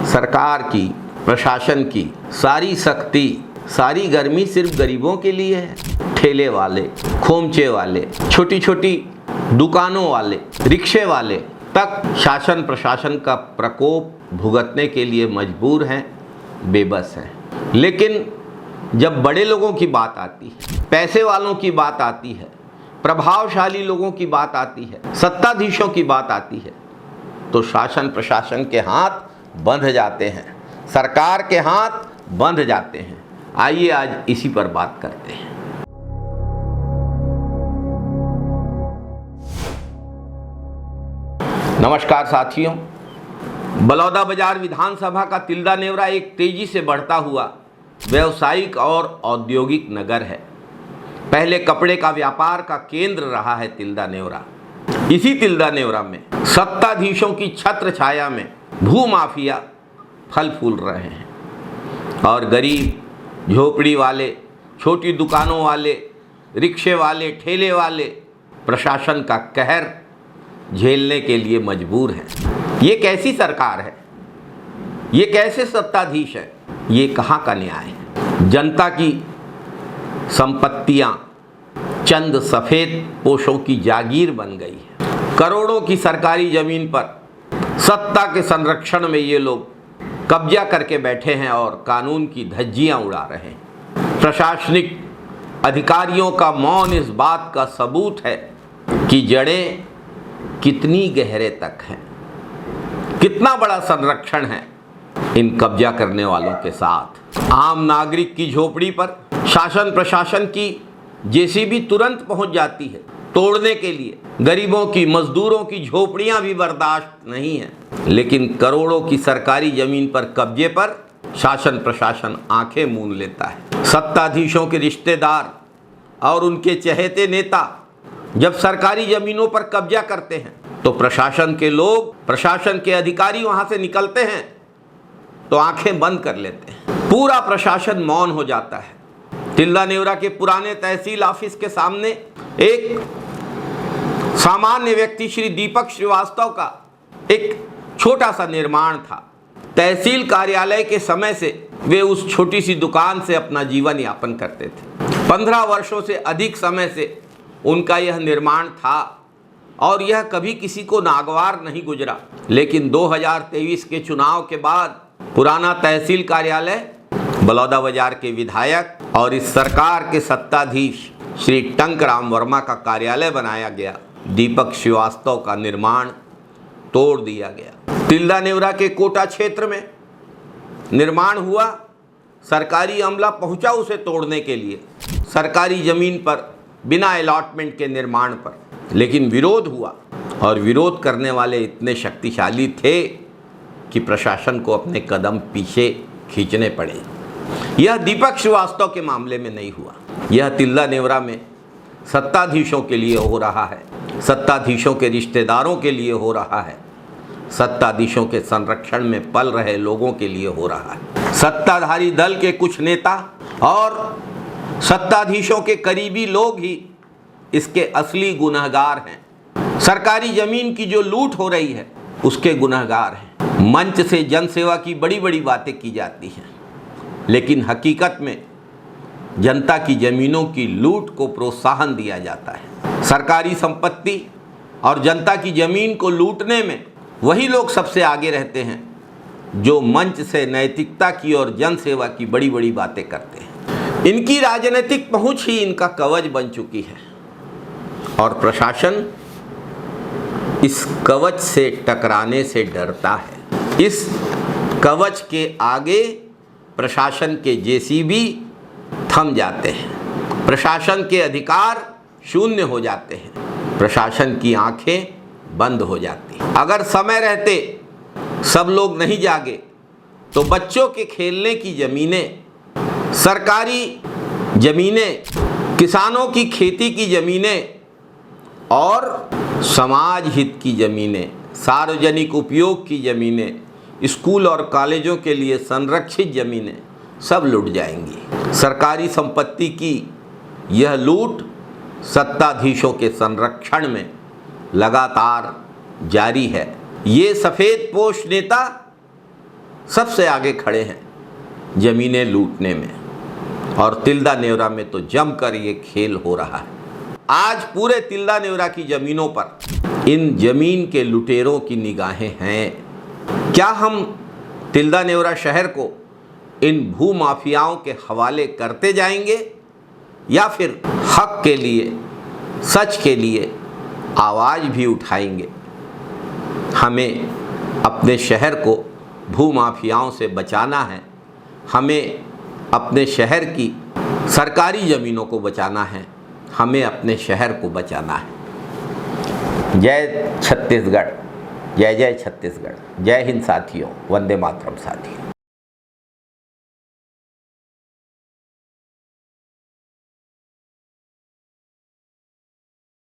सरकार की, प्रशासन की सारी सख्ती, सारी गर्मी सिर्फ गरीबों के लिए है। ठेले वाले, खोमचे वाले, छोटी छोटी दुकानों वाले, रिक्शे वाले तक शासन प्रशासन का प्रकोप भुगतने के लिए मजबूर हैं, बेबस हैं। लेकिन जब बड़े लोगों की बात आती है, पैसे वालों की बात आती है, प्रभावशाली लोगों की बात आती है, सत्ताधीशों की बात आती है, तो शासन प्रशासन के हाथ बंध जाते हैं, सरकार के हाथ बंध जाते हैं। आइए आज इसी पर बात करते हैं। नमस्कार साथियों, बलौदाबाजार विधानसभा का तिल्दा नेवरा एक तेजी से बढ़ता हुआ व्यावसायिक और औद्योगिक नगर है। पहले कपड़े का व्यापार का केंद्र रहा है तिल्दा नेवरा। इसी तिल्दा नेवरा में सत्ताधीशों की छत्र छाया में भू माफिया फल फूल रहे हैं और गरीब, झोपड़ी वाले, छोटी दुकानों वाले, रिक्शे वाले, ठेले वाले प्रशासन का कहर झेलने के लिए मजबूर हैं। ये कैसी सरकार है? ये कैसे सत्ताधीश है? ये कहाँ का न्याय है? जनता की संपत्तियां चंद सफेद पोशों की जागीर बन गई है। करोड़ों की सरकारी जमीन पर सत्ता के संरक्षण में ये लोग कब्जा करके बैठे हैं और कानून की धज्जियां उड़ा रहे हैं। प्रशासनिक अधिकारियों का मौन इस बात का सबूत है कि जड़ें कितनी गहरे तक हैं, कितना बड़ा संरक्षण है इन कब्जा करने वालों के साथ। आम नागरिक की झोपड़ी पर शासन प्रशासन की जेसीबी तुरंत पहुंच जाती है तोड़ने के लिए। गरीबों की, मजदूरों की झोपड़ियां भी बर्दाश्त नहीं है, लेकिन करोड़ों की सरकारी जमीन पर कब्जे पर शासन प्रशासन आंखें मूंद लेता है। सत्ताधीशों के रिश्तेदार और उनके चहेते नेता जब सरकारी जमीनों पर कब्जा करते हैं तो प्रशासन के लोग, प्रशासन के अधिकारी वहां से निकलते हैं तो आंखें बंद कर लेते हैं। पूरा प्रशासन मौन हो जाता है। तिल्दा नेवरा के पुराने तहसील ऑफिस के सामने एक सामान्य व्यक्ति श्री दीपक श्रीवास्तव का एक छोटा सा निर्माण था। तहसील कार्यालय के समय से वे उस छोटी सी दुकान से अपना जीवन यापन करते थे। 15 वर्षों से अधिक समय से उनका यह निर्माण था और यह कभी किसी को नागवार नहीं गुजरा। लेकिन 2023 के चुनाव के बाद पुराना तहसील कार्यालय बलौदाबाजार के विधायक और इस सरकार के सत्ताधीश श्री टंकराम वर्मा का कार्यालय बनाया गया। दीपक श्रीवास्तव का निर्माण तोड़ दिया गया। तिल्दा नेवरा के कोटा क्षेत्र में निर्माण हुआ, सरकारी अमला पहुंचा उसे तोड़ने के लिए, सरकारी जमीन पर बिना अलॉटमेंट के निर्माण पर, लेकिन विरोध हुआ और विरोध करने वाले इतने शक्तिशाली थे कि प्रशासन को अपने कदम पीछे खींचने पड़े। यह दीपक श्रीवास्तव के मामले में नहीं हुआ, यह तिल्दा नेवरा में सत्ताधीशों के लिए हो रहा है, सत्ताधीशों के रिश्तेदारों के लिए हो रहा है, सत्ताधीशों के संरक्षण में पल रहे लोगों के लिए हो रहा है। सत्ताधारी दल के कुछ नेता और सत्ताधीशों के करीबी लोग ही इसके असली गुनहगार हैं। सरकारी जमीन की जो लूट हो रही है उसके गुनहगार हैं। मंच से जनसेवा की बड़ी बड़ी बातें की जाती हैं, लेकिन हकीकत में जनता की जमीनों की लूट को प्रोत्साहन दिया जाता है। सरकारी संपत्ति और जनता की जमीन को लूटने में वही लोग सबसे आगे रहते हैं जो मंच से नैतिकता की और जनसेवा की बड़ी बड़ी बातें करते हैं। इनकी राजनीतिक पहुंच ही इनका कवच बन चुकी है और प्रशासन इस कवच से टकराने से डरता है। इस कवच के आगे प्रशासन के जेसीबी थम जाते हैं, प्रशासन के अधिकार शून्य हो जाते हैं, प्रशासन की आंखें बंद हो जाती हैं। अगर समय रहते सब लोग नहीं जागे तो बच्चों के खेलने की ज़मीनें, सरकारी ज़मीनें, किसानों की खेती की ज़मीनें और समाज हित की ज़मीनें, सार्वजनिक उपयोग की ज़मीनें, स्कूल और कॉलेजों के लिए संरक्षित ज़मीनें सब लूट जाएंगी। सरकारी संपत्ति की यह लूट सत्ताधीशों के संरक्षण में लगातार जारी है। ये सफ़ेद पोश नेता सबसे आगे खड़े हैं ज़मीनें लूटने में, और तिल्दा नेवरा में तो जमकर ये खेल हो रहा है। आज पूरे तिल्दा नेवरा की ज़मीनों पर इन ज़मीन के लुटेरों की निगाहें हैं। क्या हम तिल्दा नेवरा शहर को इन भू माफियाओं के हवाले करते जाएंगे, या फिर हक के लिए, सच के लिए आवाज़ भी उठाएंगे? हमें अपने शहर को भू माफियाओं से बचाना है, हमें अपने शहर की सरकारी ज़मीनों को बचाना है, हमें अपने शहर को बचाना है। जय छत्तीसगढ़, जय जय छत्तीसगढ़, जय हिंद साथियों, वंदे मातरम साथियों।